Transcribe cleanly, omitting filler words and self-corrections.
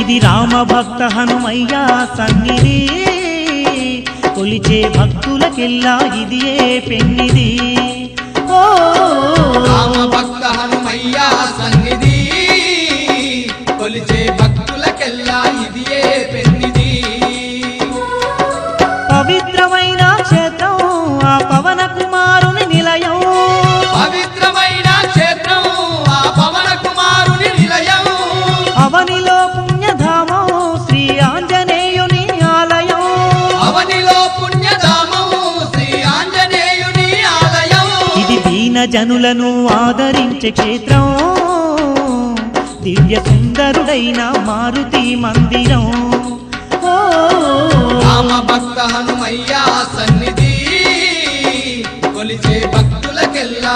ఇది రామ భక్త హనుమయ్య సన్నిధి కొలిచే భక్తులకెల్లా ఇదియే పెన్నిది ఓ రామ భక్త హనుమయ్య సన్నిధి కొలిచే భక్తులకెల్లా ఇదియే పెన్నిది పవిత్రమైన క్షేత్రం ఆ పవన కుమారుని నిలయం పవిత్రమైన క్షేత్రం ఆ పవన కుమారుని నిలయం అవనిలో పుణ్యధామం శ్రీ ఆంజనేయుని ఆలయం అవనిలో పుణ్యధామం శ్రీ ఆంజనేయుని ఆలయం ఇది దీన జనులను ఆదరించే క్షేత్రం దివ్య సుందరుడైన మారుతి మందిరం ఓ రామ భక్త హనుమయ్య సన్నిధి కొలిచే భక్తులకెల్లా